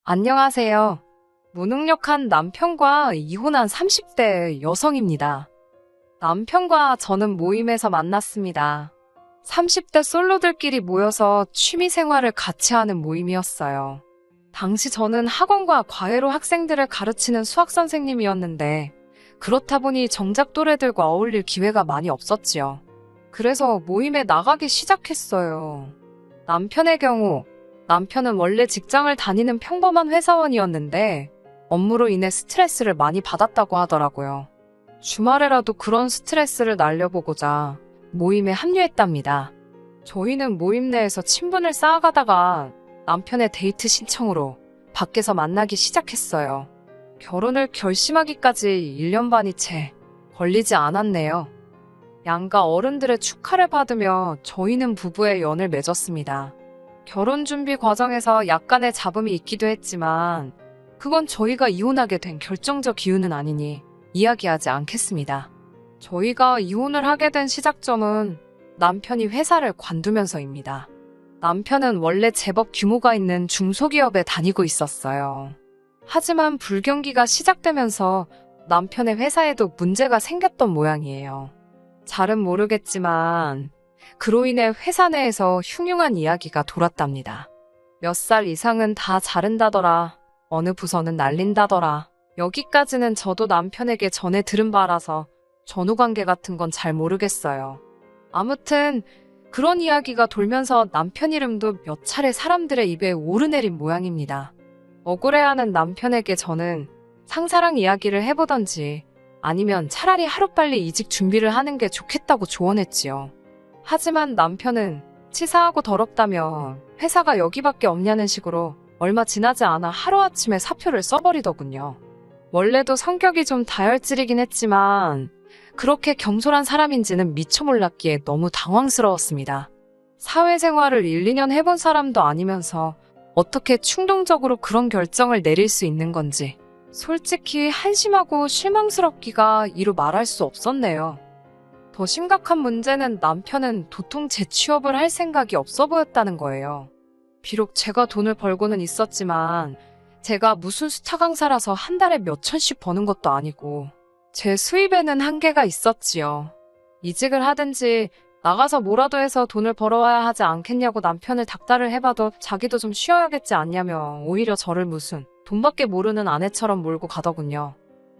안녕하세요. 무능력한 남편과 이혼한 30대 여성입니다. 남편과 저는 모임에서 만났습니다. 30대 솔로들끼리 모여서 취미 생활을 같이 하는 모임이었어요. 당시 저는 학원과 과외로 학생들을 가르치는 수학 선생님이었는데, 그렇다 보니 정작 또래들과 어울릴 기회가 많이 없었지요. 그래서 모임에 나가기 시작했어요. 남편의 경우, 남편은 원래 직장을 다니는 평범한 회사원이었는데 업무로 인해 스트레스를 많이 받았다고 하더라고요. 주말에라도 그런 스트레스를 날려보고자 모임에 합류했답니다. 저희는 모임 내에서 친분을 쌓아가다가 남편의 데이트 신청으로 밖에서 만나기 시작했어요. 결혼을 결심하기까지 1년 반이 채 걸리지 않았네요. 양가 어른들의 축하를 받으며 저희는 부부의 연을 맺었습니다. 결혼 준비 과정에서 약간의 잡음이 있기도 했지만 그건 저희가 이혼하게 된 결정적 이유는 아니니 이야기하지 않겠습니다. 저희가 이혼을 하게 된 시작점은 남편이 회사를 관두면서입니다. 남편은 원래 제법 규모가 있는 중소기업에 다니고 있었어요. 하지만 불경기가 시작되면서 남편의 회사에도 문제가 생겼던 모양이에요. 잘은 모르겠지만 그로 인해 회사 내에서 흉흉한 이야기가 돌았답니다. 몇 살 이상은 다 자른다더라. 어느 부서는 날린다더라. 여기까지는 저도 남편에게 전해 들은 바라서 전후관계 같은 건 잘 모르겠어요. 아무튼 그런 이야기가 돌면서 남편 이름도 몇 차례 사람들의 입에 오르내린 모양입니다. 억울해하는 남편에게 저는 상사랑 이야기를 해보던지 아니면 차라리 하루빨리 이직 준비를 하는 게 좋겠다고 조언했지요. 하지만 남편은 치사하고 더럽다며 회사가 여기밖에 없냐는 식으로 얼마 지나지 않아 하루아침에 사표를 써버리더군요. 원래도 성격이 좀 다혈질이긴 했지만 그렇게 경솔한 사람인지는 미처 몰랐기에 너무 당황스러웠습니다. 사회생활을 1, 2년 해본 사람도 아니면서 어떻게 충동적으로 그런 결정을 내릴 수 있는 건지 솔직히 한심하고 실망스럽기가 이루 말할 수 없었네요. 더 심각한 문제는 남편은 도통 재취업을 할 생각이 없어 보였다는 거예요. 비록 제가 돈을 벌고는 있었지만 제가 무슨 수타 강사라서 한 달에 몇 천씩 버는 것도 아니고 제 수입에는 한계가 있었지요. 이직을 하든지 나가서 뭐라도 해서 돈을 벌어와야 하지 않겠냐고 남편을 닥달을 해봐도 자기도 좀 쉬어야겠지 않냐며 오히려 저를 무슨 돈밖에 모르는 아내처럼 몰고 가더군요.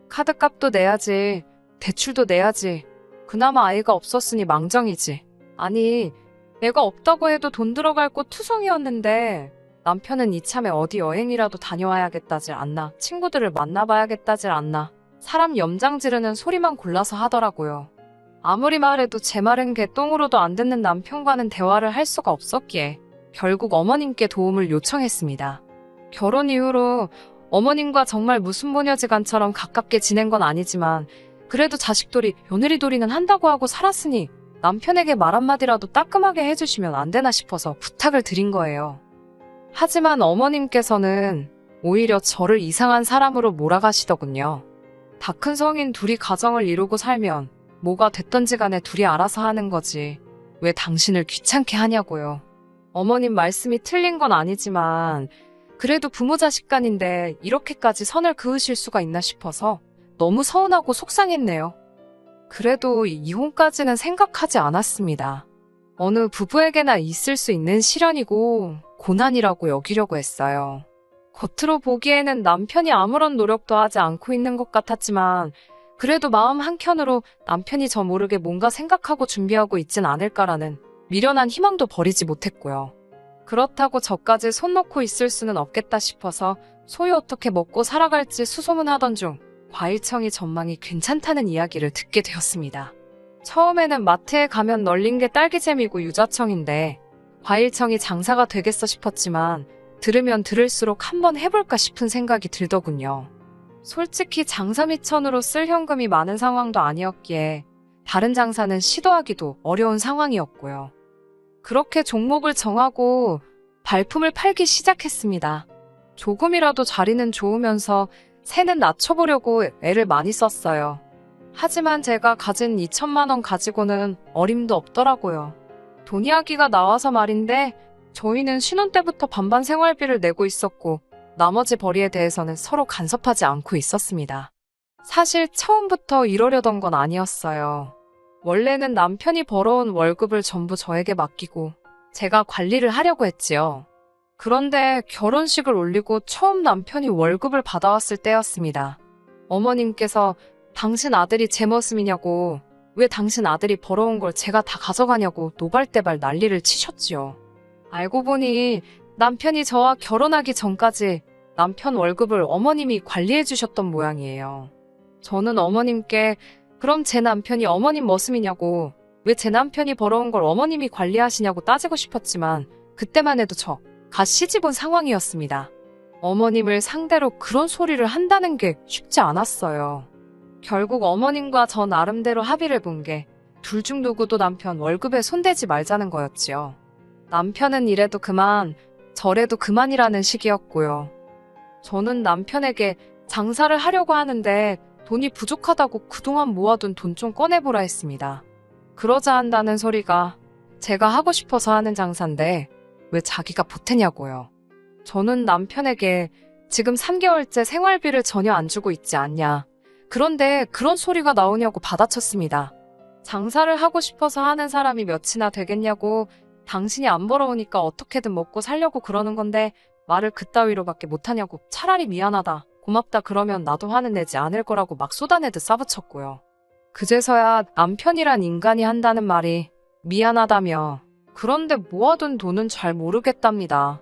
카드값도 내야지, 대출도 내야지. 그나마 아이가 없었으니 망정이지. 아니, 애가 없다고 해도 돈 들어갈 곳 투성이었는데 남편은 이참에 어디 여행이라도 다녀와야겠다질 않나, 친구들을 만나봐야겠다질 않나, 사람 염장 지르는 소리만 골라서 하더라고요. 아무리 말해도 제 말은 개똥으로도 안 듣는 남편과는 대화를 할 수가 없었기에 결국 어머님께 도움을 요청했습니다. 결혼 이후로 어머님과 정말 무슨 모녀지간처럼 가깝게 지낸 건 아니지만 그래도 자식돌이 며느리돌이는 한다고 하고 살았으니 남편에게 말 한마디라도 따끔하게 해주시면 안 되나 싶어서 부탁을 드린 거예요. 하지만 어머님께서는 오히려 저를 이상한 사람으로 몰아가시더군요. 다 큰 성인 둘이 가정을 이루고 살면 뭐가 됐던지 간에 둘이 알아서 하는 거지. 왜 당신을 귀찮게 하냐고요. 어머님 말씀이 틀린 건 아니지만 그래도 부모 자식 간인데 이렇게까지 선을 그으실 수가 있나 싶어서 너무 서운하고 속상했네요. 그래도 이혼까지는 생각하지 않았습니다. 어느 부부에게나 있을 수 있는 시련이고 고난이라고 여기려고 했어요. 겉으로 보기에는 남편이 아무런 노력도 하지 않고 있는 것 같았지만 그래도 마음 한켠으로 남편이 저 모르게 뭔가 생각하고 준비하고 있진 않을까라는 미련한 희망도 버리지 못했고요. 그렇다고 저까지 손 놓고 있을 수는 없겠다 싶어서 소유 어떻게 먹고 살아갈지 수소문하던 중 과일청이 전망이 괜찮다는 이야기를 듣게 되었습니다. 처음에는 마트에 가면 널린 게 딸기잼이고 유자청인데 과일청이 장사가 되겠어 싶었지만 들으면 들을수록 한번 해볼까 싶은 생각이 들더군요. 솔직히 장사 미천으로 쓸 현금이 많은 상황도 아니었기에 다른 장사는 시도하기도 어려운 상황이었고요. 그렇게 종목을 정하고 발품을 팔기 시작했습니다. 조금이라도 자리는 좋으면서 새는 낮춰보려고 애를 많이 썼어요. 하지만 제가 가진 2천만 원 가지고는 어림도 없더라고요. 돈 이야기가 나와서 말인데 저희는 신혼 때부터 반반 생활비를 내고 있었고 나머지 벌이에 대해서는 서로 간섭하지 않고 있었습니다. 사실 처음부터 이러려던 건 아니었어요. 원래는 남편이 벌어온 월급을 전부 저에게 맡기고 제가 관리를 하려고 했지요. 그런데 결혼식을 올리고 처음 남편이 월급을 받아왔을 때였습니다. 어머님께서 당신 아들이 제 모습이냐고, 왜 당신 아들이 벌어온 걸 제가 다 가져가냐고 노발대발 난리를 치셨지요. 알고 보니 남편이 저와 결혼하기 전까지 남편 월급을 어머님이 관리해 주셨던 모양이에요. 저는 어머님께 그럼 제 남편이 어머님 머슴이냐고, 왜 제 남편이 벌어온 걸 어머님이 관리하시냐고 따지고 싶었지만 그때만 해도 저 갓 시집 온 상황이었습니다. 어머님을 상대로 그런 소리를 한다는 게 쉽지 않았어요. 결국 어머님과 저 나름대로 합의를 본 게 둘 중 누구도 남편 월급에 손대지 말자는 거였지요. 남편은 이래도 그만, 저래도 그만이라는 식이었고요. 저는 남편에게 장사를 하려고 하는데 돈이 부족하다고 그동안 모아둔 돈 좀 꺼내보라 했습니다. 그러자 한다는 소리가 제가 하고 싶어서 하는 장사인데 왜 자기가 보태냐고요. 저는 남편에게 지금 3개월째 생활비를 전혀 안 주고 있지 않냐. 그런데 그런 소리가 나오냐고 받아쳤습니다. 장사를 하고 싶어서 하는 사람이 몇이나 되겠냐고, 당신이 안 벌어오니까 어떻게든 먹고 살려고 그러는 건데 말을 그따위로밖에 못하냐고, 차라리 미안하다, 고맙다 그러면 나도 화는 내지 않을 거라고 막 쏟아내듯 싸붙였고요. 그제서야 남편이란 인간이 한다는 말이 미안하다며, 그런데 모아둔 돈은 잘 모르겠답니다.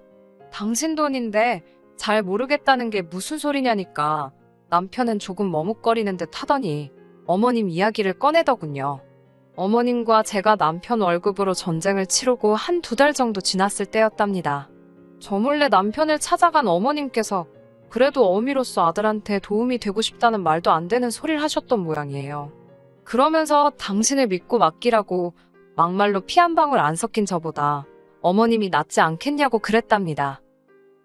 당신 돈인데 잘 모르겠다는 게 무슨 소리냐니까 남편은 조금 머뭇거리는 듯 하더니 어머님 이야기를 꺼내더군요. 어머님과 제가 남편 월급으로 전쟁을 치르고 한 2달 정도 지났을 때였답니다. 저 몰래 남편을 찾아간 어머님께서 그래도 어미로서 아들한테 도움이 되고 싶다는 말도 안 되는 소리를 하셨던 모양이에요. 그러면서 당신을 믿고 맡기라고 막말로 피 한 방울 안 섞인 저보다 어머님이 낫지 않겠냐고 그랬답니다.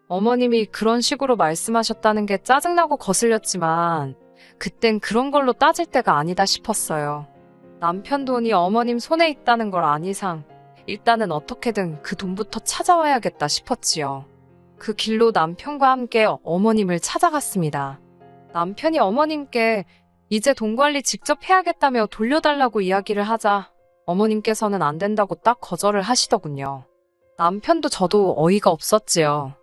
어머님이 그런 식으로 말씀하셨다는 게 짜증나고 거슬렸지만 그땐 그런 걸로 따질 때가 아니다 싶었어요. 남편 돈이 어머님 손에 있다는 걸 안 이상 일단은 어떻게든 그 돈부터 찾아와야겠다 싶었지요. 그 길로 남편과 함께 어머님을 찾아갔습니다. 남편이 어머님께 이제 돈 관리 직접 해야겠다며 돌려달라고 이야기를 하자 어머님께서는 안 된다고 딱 거절을 하시더군요. 남편도 저도 어이가 없었지요.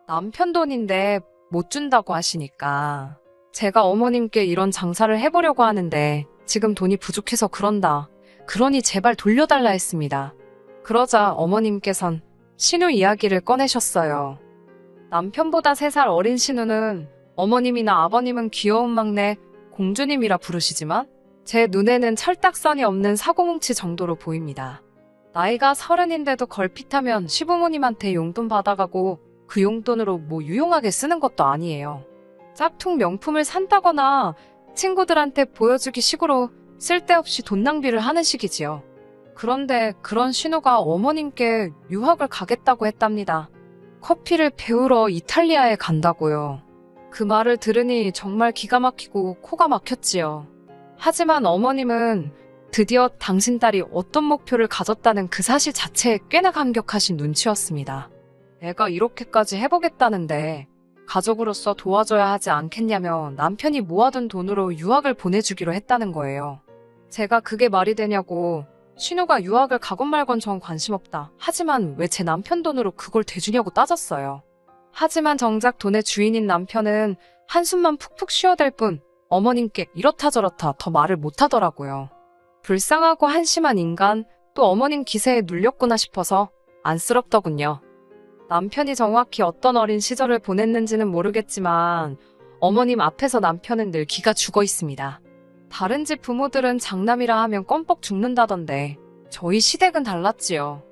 남편 돈인데 못 준다고 하시니까. 제가 어머님께 이런 장사를 해보려고 하는데 지금 돈이 부족해서 그런다. 그러니 제발 돌려달라 했습니다. 그러자 어머님께선 신우 이야기를 꺼내셨어요. 남편보다 3살 어린 신우는 어머님이나 아버님은 귀여운 막내 공주님이라 부르시지만 제 눈에는 철딱선이 없는 사고뭉치 정도로 보입니다. 나이가 30인데도 걸핏하면 시부모님한테 용돈 받아가고 그 용돈으로 뭐 유용하게 쓰는 것도 아니에요. 짝퉁 명품을 산다거나 친구들한테 보여주기 식으로 쓸데없이 돈 낭비를 하는 식이지요. 그런데 그런 신우가 어머님께 유학을 가겠다고 했답니다. 커피를 배우러 이탈리아에 간다고요. 그 말을 들으니 정말 기가 막히고 코가 막혔지요. 하지만 어머님은 드디어 당신 딸이 어떤 목표를 가졌다는 그 사실 자체에 꽤나 감격하신 눈치였습니다. 애가 이렇게까지 해보겠다는데 가족으로서 도와줘야 하지 않겠냐며 남편이 모아둔 돈으로 유학을 보내주기로 했다는 거예요. 제가 그게 말이 되냐고, 신우가 유학을 가건 말건 전 관심 없다. 하지만 왜 제 남편 돈으로 그걸 대주냐고 따졌어요. 하지만 정작 돈의 주인인 남편은 한숨만 푹푹 쉬어댈 뿐 어머님께 이렇다 저렇다 더 말을 못하더라고요. 불쌍하고 한심한 인간, 또 어머님 기세에 눌렸구나 싶어서 안쓰럽더군요. 남편이 정확히 어떤 어린 시절을 보냈는지는 모르겠지만 어머님 앞에서 남편은 늘 기가 죽어 있습니다. 다른 집 부모들은 장남이라 하면 껌뻑 죽는다던데 저희 시댁은 달랐지요.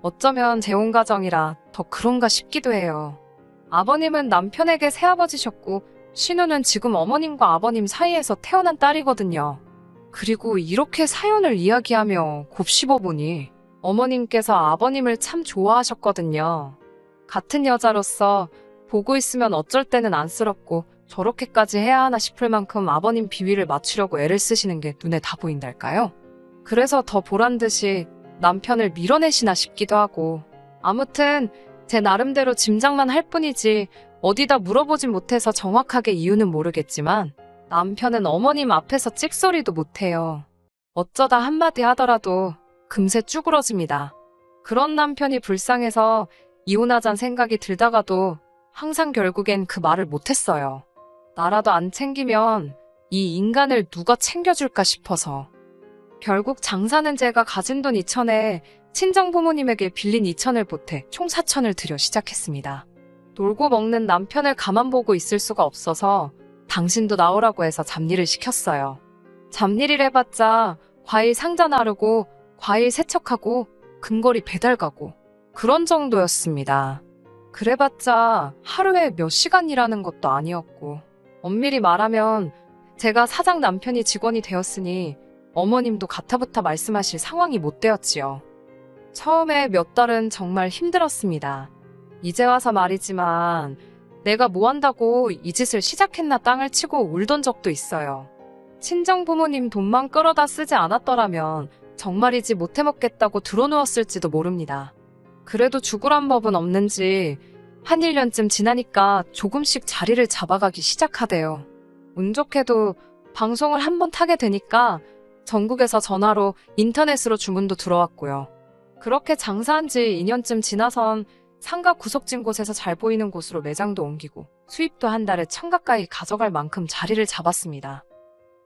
어쩌면 재혼 가정이라 더 그런가 싶기도 해요. 아버님은 남편에게 새아버지셨고 신우는 지금 어머님과 아버님 사이에서 태어난 딸이거든요. 그리고 이렇게 사연을 이야기하며 곱씹어보니 어머님께서 아버님을 참 좋아하셨거든요. 같은 여자로서 보고 있으면 어쩔 때는 안쓰럽고 저렇게까지 해야 하나 싶을 만큼 아버님 비위를 맞추려고 애를 쓰시는 게 눈에 다 보인달까요? 그래서 더 보란듯이 남편을 밀어내시나 싶기도 하고, 아무튼 제 나름대로 짐작만 할 뿐이지 어디다 물어보진 못해서 정확하게 이유는 모르겠지만 남편은 어머님 앞에서 찍소리도 못해요. 어쩌다 한마디 하더라도 금세 쭈그러집니다. 그런 남편이 불쌍해서 이혼하자는 생각이 들다가도 항상 결국엔 그 말을 못했어요. 나라도 안 챙기면 이 인간을 누가 챙겨줄까 싶어서. 결국 장사는 제가 가진 돈 2천에 친정 부모님에게 빌린 2천을 보태 총 4천을 들여 시작했습니다. 놀고 먹는 남편을 가만 보고 있을 수가 없어서 당신도 나오라고 해서 잡일을 시켰어요. 잡일을 해봤자 과일 상자 나르고 과일 세척하고 근거리 배달 가고 그런 정도였습니다. 그래봤자 하루에 몇 시간 일하는 것도 아니었고 엄밀히 말하면 제가 사장 남편이 직원이 되었으니 어머님도 가타부타 말씀하실 상황이 못 되었지요. 처음에 몇 달은 정말 힘들었습니다. 이제 와서 말이지만 내가 뭐 한다고 이 짓을 시작했나 땅을 치고 울던 적도 있어요. 친정 부모님 돈만 끌어다 쓰지 않았더라면 정말이지 못해 먹겠다고 들어누웠을지도 모릅니다. 그래도 죽으란 법은 없는지 한 1년쯤 지나니까 조금씩 자리를 잡아가기 시작하대요. 운 좋게도 방송을 한번 타게 되니까 전국에서 전화로 인터넷으로 주문도 들어왔고요. 그렇게 장사한 지 2년쯤 지나선 상가 구석진 곳에서 잘 보이는 곳으로 매장도 옮기고 수입도 한 달에 1,000 가까이 가져갈 만큼 자리를 잡았습니다.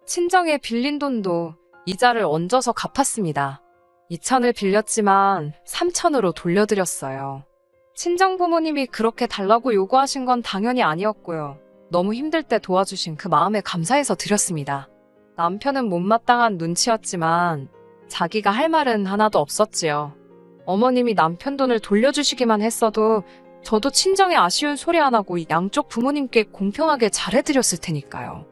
친정에 빌린 돈도 이자를 얹어서 갚았습니다. 2천을 빌렸지만 3천으로 돌려드렸어요. 친정 부모님이 그렇게 달라고 요구하신 건 당연히 아니었고요. 너무 힘들 때 도와주신 그 마음에 감사해서 드렸습니다. 남편은 못마땅한 눈치였지만 자기가 할 말은 하나도 없었지요. 어머님이 남편 돈을 돌려주시기만 했어도 저도 친정에 아쉬운 소리 안 하고 양쪽 부모님께 공평하게 잘해드렸을 테니까요.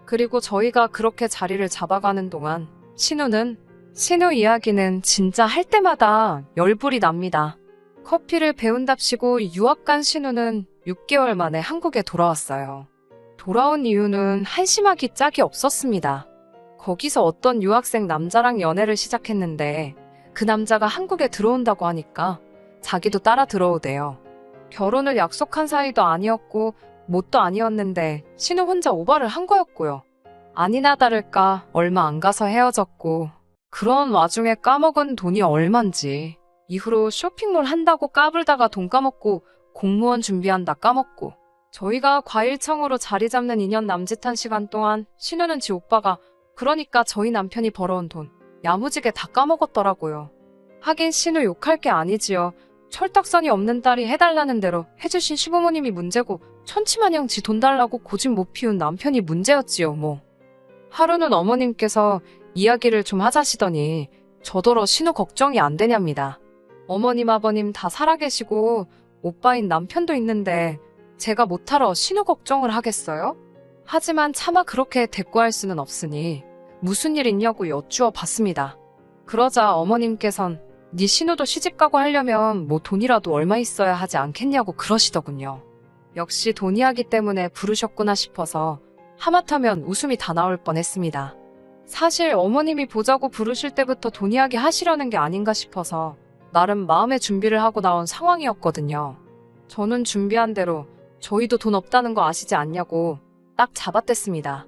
그리고 저희가 그렇게 자리를 잡아가는 동안 신우 이야기는 진짜 할 때마다 열불이 납니다. 커피를 배운답시고 유학 간 신우는 6개월 만에 한국에 돌아왔어요. 돌아온 이유는 한심하기 짝이 없었습니다. 거기서 어떤 유학생 남자랑 연애를 시작했는데 그 남자가 한국에 들어온다고 하니까 자기도 따라 들어오대요. 결혼을 약속한 사이도 아니었고 뭣도 아니었는데 신우 혼자 오바를 한 거였고요. 아니나 다를까 얼마 안 가서 헤어졌고 그런 와중에 까먹은 돈이 얼만지 이후로 쇼핑몰 한다고 까불다가 돈 까먹고 공무원 준비한다 까먹고 저희가 과일청으로 자리 잡는 2년 남짓한 시간 동안 신우는 지 오빠가 그러니까 저희 남편이 벌어온 돈 야무지게 다 까먹었더라고요. 하긴 신우 욕할 게 아니지요. 철딱선이 없는 딸이 해달라는 대로 해주신 시부모님이 문제고 천치마냥 지 돈 달라고 고집 못 피운 남편이 문제였지요 뭐. 하루는 어머님께서 이야기를 좀 하자시더니 저더러 신우 걱정이 안 되냐입니다. 어머님 아버님 다 살아계시고 오빠인 남편도 있는데 제가 못하러 신우 걱정을 하겠어요? 하지만 차마 그렇게 대꾸할 수는 없으니 무슨 일 있냐고 여쭈어 봤습니다. 그러자 어머님께선 네 신우도 시집가고 하려면 뭐 돈이라도 얼마 있어야 하지 않겠냐고 그러시더군요. 역시 돈 이야기 때문에 부르셨구나 싶어서 하마터면 웃음이 다 나올 뻔했습니다. 사실 어머님이 보자고 부르실 때부터 돈 이야기 하시려는 게 아닌가 싶어서 나름 마음의 준비를 하고 나온 상황이었거든요. 저는 준비한 대로 저희도 돈 없다는 거 아시지 않냐고 딱 잡아댔습니다.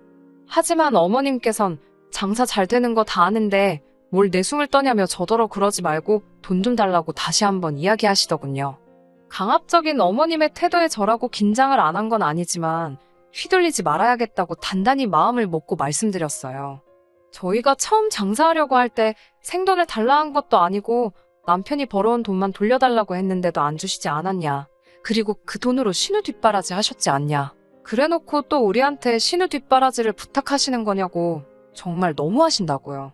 하지만 어머님께선 장사 잘 되는 거 다 아는데 뭘 내숭을 떠냐며 저더러 그러지 말고 돈 좀 달라고 다시 한번 이야기하시더군요. 강압적인 어머님의 태도에 저라고 긴장을 안 한 건 아니지만 휘둘리지 말아야겠다고 단단히 마음을 먹고 말씀드렸어요. 저희가 처음 장사하려고 할 때 생돈을 달라 한 것도 아니고 남편이 벌어온 돈만 돌려달라고 했는데도 안 주시지 않았냐. 그리고 그 돈으로 신우 뒷바라지 하셨지 않냐. 그래놓고 또 우리한테 신우 뒷바라지를 부탁하시는 거냐고 정말 너무하신다고요.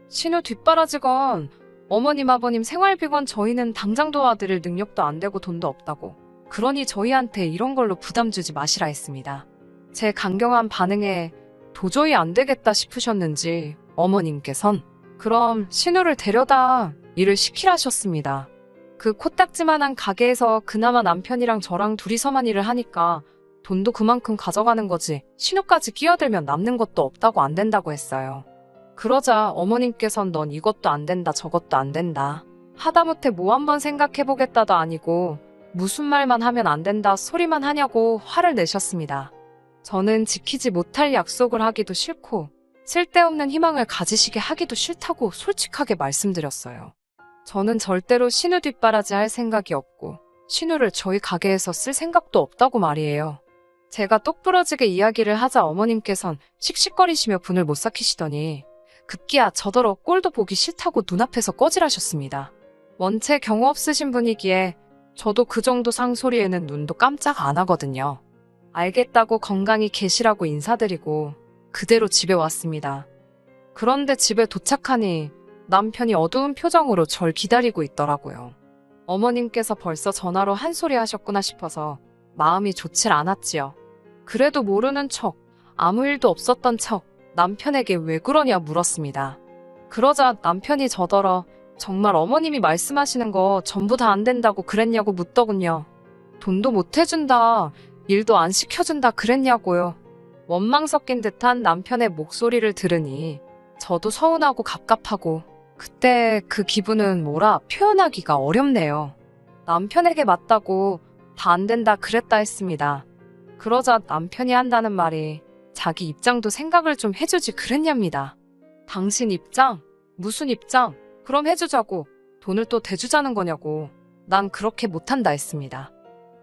신우 뒷바라지건 어머님 아버님 생활비건 저희는 당장 도와드릴 능력도 안 되고 돈도 없다고. 그러니 저희한테 이런 걸로 부담 주지 마시라 했습니다. 제 강경한 반응에 도저히 안 되겠다 싶으셨는지 어머님께선 그럼 신우를 데려다 일을 시키라셨습니다. 그 코딱지만한 가게에서 그나마 남편이랑 저랑 둘이서만 일을 하니까 돈도 그만큼 가져가는 거지 신우까지 끼어들면 남는 것도 없다고 안 된다고 했어요. 그러자 어머님께선 넌 이것도 안 된다 저것도 안 된다. 하다못해 뭐 한번 생각해보겠다도 아니고 무슨 말만 하면 안 된다 소리만 하냐고 화를 내셨습니다. 저는 지키지 못할 약속을 하기도 싫고 쓸데없는 희망을 가지시게 하기도 싫다고 솔직하게 말씀드렸어요. 저는 절대로 신우 뒷바라지 할 생각이 없고 신우를 저희 가게에서 쓸 생각도 없다고 말이에요. 제가 똑부러지게 이야기를 하자 어머님께선 씩씩거리시며 분을 못 삭히시더니 급기야 저더러 꼴도 보기 싫다고 눈앞에서 꺼질하셨습니다. 원체 경우 없으신 분이기에 저도 그 정도 상소리에는 눈도 깜짝 안 하거든요. 알겠다고 건강히 계시라고 인사드리고 그대로 집에 왔습니다. 그런데 집에 도착하니 남편이 어두운 표정으로 절 기다리고 있더라고요. 어머님께서 벌써 전화로 한 소리 하셨구나 싶어서 마음이 좋질 않았지요. 그래도 모르는 척, 아무 일도 없었던 척 남편에게 왜 그러냐 물었습니다. 그러자 남편이 저더러 정말 어머님이 말씀하시는 거 전부 다 안 된다고 그랬냐고 묻더군요. 돈도 못 해준다, 일도 안 시켜준다 그랬냐고요. 원망 섞인 듯한 남편의 목소리를 들으니 저도 서운하고 갑갑하고 그때 그 기분은 뭐라 표현하기가 어렵네요. 남편에게 맞다고 다 안 된다 그랬다 했습니다. 그러자 남편이 한다는 말이 자기 입장도 생각을 좀 해주지 그랬냐입니다. 당신 입장? 무슨 입장? 그럼 해주자고. 돈을 또 대주자는 거냐고. 난 그렇게 못한다 했습니다.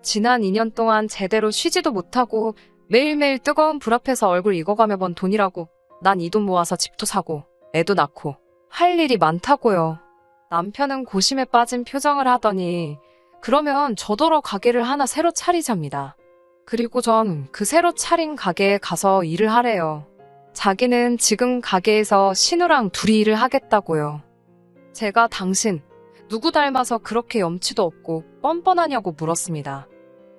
지난 2년 동안 제대로 쉬지도 못하고 매일매일 뜨거운 불 앞에서 얼굴 익어가며 번 돈이라고. 난 이 돈 모아서 집도 사고 애도 낳고 할 일이 많다고요. 남편은 고심에 빠진 표정을 하더니 그러면 저더러 가게를 하나 새로 차리자입니다. 그리고 전 그 새로 차린 가게에 가서 일을 하래요. 자기는 지금 가게에서 신우랑 둘이 일을 하겠다고요. 제가 당신 누구 닮아서 그렇게 염치도 없고 뻔뻔하냐고 물었습니다.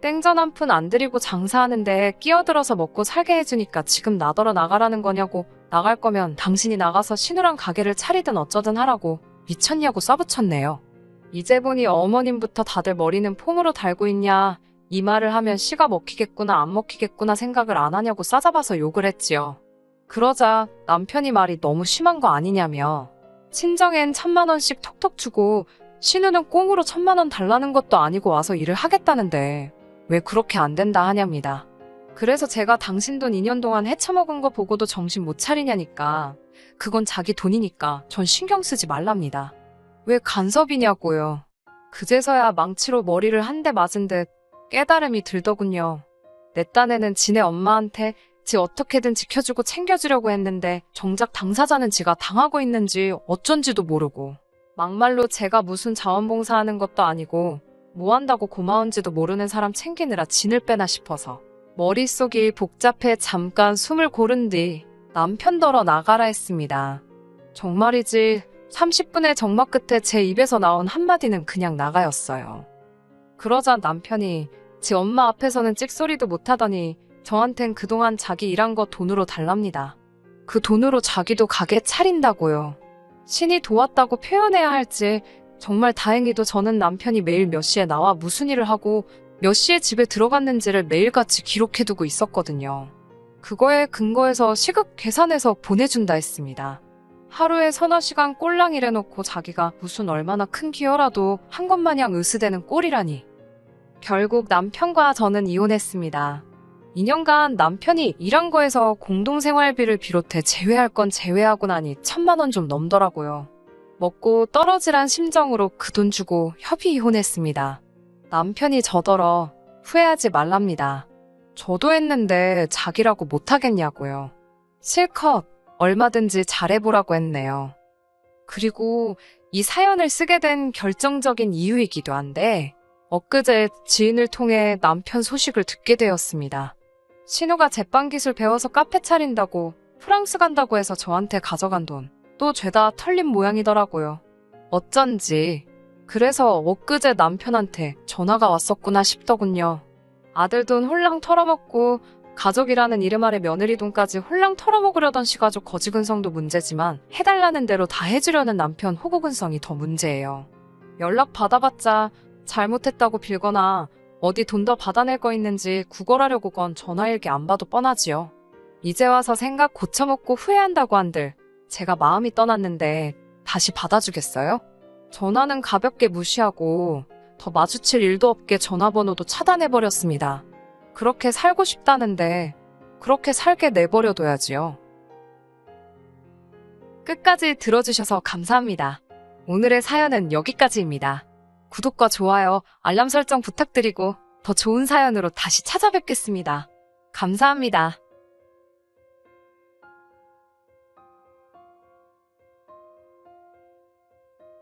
땡전 한 푼 안 들이고 장사하는데 끼어들어서 먹고 살게 해주니까 지금 나더러 나가라는 거냐고. 나갈 거면 당신이 나가서 신우랑 가게를 차리든 어쩌든 하라고. 미쳤냐고 써붙였네요. 이제 보니 어머님부터 다들 머리는 폼으로 달고 있냐. 이 말을 하면 씨가 먹히겠구나 안 먹히겠구나 생각을 안 하냐고 싸잡아서 욕을 했지요. 그러자 남편이 말이 너무 심한 거 아니냐며 친정엔 1,000만 원씩 톡톡 주고 신우는 꽁으로 1,000만 원 달라는 것도 아니고 와서 일을 하겠다는데 왜 그렇게 안 된다 하냐입니다. 그래서 제가 당신 돈 2년 동안 헤쳐먹은 거 보고도 정신 못 차리냐니까 그건 자기 돈이니까 전 신경 쓰지 말랍니다. 왜 간섭이냐고요. 그제서야 망치로 머리를 한 대 맞은 듯 깨달음이 들더군요. 내 딴에는 지네 엄마한테 지 어떻게든 지켜주고 챙겨주려고 했는데 정작 당사자는 지가 당하고 있는지 어쩐지도 모르고 막말로 제가 무슨 자원봉사하는 것도 아니고 뭐 한다고 고마운지도 모르는 사람 챙기느라 진을 빼나 싶어서 머릿속이 복잡해 잠깐 숨을 고른 뒤 남편더러 나가라 했습니다. 정말이지 30분의 정막 끝에 제 입에서 나온 한마디는 그냥 나가였어요. 그러자 남편이 지 엄마 앞에서는 찍소리도 못하더니 저한텐 그동안 자기 일한 거 돈으로 달랍니다. 그 돈으로 자기도 가게 차린다고요. 신이 도왔다고 표현해야 할지 정말 다행히도 저는 남편이 매일 몇 시에 나와 무슨 일을 하고 몇 시에 집에 들어갔는지를 매일같이 기록해두고 있었거든요. 그거에 근거해서 시급 계산해서 보내준다 했습니다. 하루에 서너 시간 꼴랑 일해놓고 자기가 무슨 얼마나 큰 기여라도 한 것 마냥 으스대는 꼴이라니. 결국 남편과 저는 이혼했습니다. 2년간 남편이 일한 거에서 공동생활비를 비롯해 제외할 건 제외하고 나니 1,000만 원 좀 넘더라고요. 먹고 떨어지란 심정으로 그 돈 주고 협의 이혼했습니다. 남편이 저더러 후회하지 말랍니다. 저도 했는데 자기라고 못하겠냐고요. 실컷 얼마든지 잘해보라고 했네요. 그리고 이 사연을 쓰게 된 결정적인 이유이기도 한데 엊그제 지인을 통해 남편 소식을 듣게 되었습니다. 신우가 제빵기술 배워서 카페 차린다고 프랑스 간다고 해서 저한테 가져간 돈 또 죄다 털린 모양이더라고요. 어쩐지 그래서 엊그제 남편한테 전화가 왔었구나 싶더군요. 아들 돈 홀랑 털어먹고 가족이라는 이름 아래 며느리 돈까지 홀랑 털어먹으려던 시가족 거지근성도 문제지만 해달라는 대로 다 해주려는 남편 호구근성이 더 문제예요. 연락 받아봤자 잘못했다고 빌거나 어디 돈 더 받아낼 거 있는지 구걸하려고 건 전화일기 안 봐도 뻔하지요. 이제 와서 생각 고쳐먹고 후회한다고 한들 제가 마음이 떠났는데 다시 받아주겠어요? 전화는 가볍게 무시하고 더 마주칠 일도 없게 전화번호도 차단해버렸습니다. 그렇게 살고 싶다는데 그렇게 살게 내버려둬야지요. 끝까지 들어주셔서 감사합니다. 오늘의 사연은 여기까지입니다. 구독과 좋아요, 알람 설정 부탁드리고 더 좋은 사연으로 다시 찾아뵙겠습니다. 감사합니다.